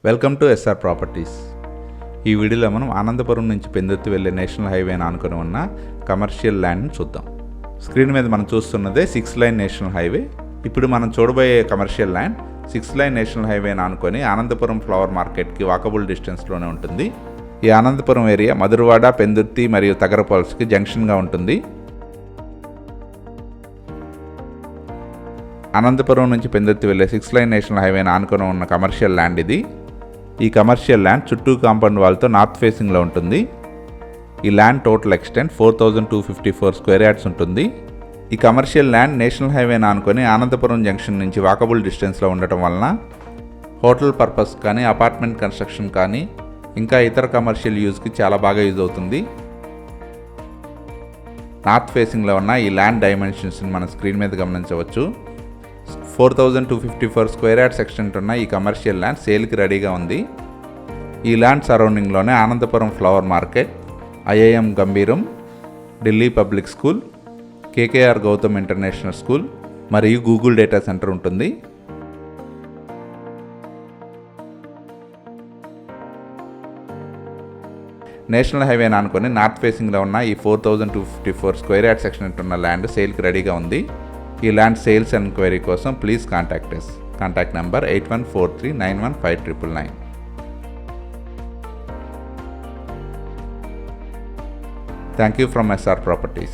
Welcome to SR properties. ఈ వీడియోలో మనం ఆనందపురం నుంచి పెందుర్తి వెళ్ళే నేషనల్ హైవేని ఆనుకొని ఉన్న కమర్షియల్ ల్యాండ్ని చూద్దాం. స్క్రీన్ మీద మనం చూస్తున్నదే 6 లైన్ నేషనల్ హైవే. ఇప్పుడు మనం చూడబోయే కమర్షియల్ ల్యాండ్ 6 లైన్ నేషనల్ హైవేని ఆనుకొని ఆనందపురం ఫ్లవర్ మార్కెట్కి వాకబుల్ డిస్టెన్స్లోనే ఉంటుంది. ఈ ఆనందపురం ఏరియా మధురవాడ, పెందుర్తి మరియు తగరపాల్స్కి జంక్షన్గా ఉంటుంది. అనంతపురం నుంచి పెందుర్తి వెళ్ళే 6 లైన్ నేషనల్ హైవేని ఆనుకొని ఉన్న కమర్షియల్ ల్యాండ్ ఇది. ఈ కమర్షియల్ ల్యాండ్ చుట్టూ కాంపౌండ్ వాల్తో నార్త్ ఫేసింగ్లో ఉంటుంది. ఈ land total extent 4254 square yards ఉంటుంది. ఈ కమర్షియల్ ల్యాండ్ నేషనల్ హైవేని ఆనుకొని అనంతపురం జంక్షన్ నుంచి వాకబుల్ డిస్టెన్స్లో ఉండటం వలన హోటల్ పర్పస్ కానీ, అపార్ట్మెంట్ కన్స్ట్రక్షన్ కానీ, ఇంకా ఇతర కమర్షియల్ యూజ్కి చాలా బాగా యూజ్ అవుతుంది. నార్త్ ఫేసింగ్లో ఉన్న ఈ ల్యాండ్ డైమెన్షన్స్ని మన స్క్రీన్ మీద గమనించవచ్చు. 4254 స్క్వేర్ యార్డ్స్ ఎక్స్టెంట్ ఉన్న ఈ కమర్షియల్ ల్యాండ్ సేల్కి రెడీగా ఉంది. ఈ ల్యాండ్ సరౌండింగ్లోనే Anandapuram flower market, IIM Gambheeram, Delhi public school, KKR Gautam international school మరియు గూగుల్ డేటా సెంటర్ ఉంటుంది. నేషనల్ హైవేని ఆనుకొని నార్త్ ఫేసింగ్లో ఉన్న ఈ 4254 స్క్వేర్ యార్డ్స్ ఎక్స్టెంట్ ఉన్న ల్యాండ్ సేల్కి రెడీగా ఉంది. ఈ ల్యాండ్ సేల్స్ అండ్ ఎంక్వైరీ కోసం please contact us. Contact number 8143915999. Thank you from SR Properties.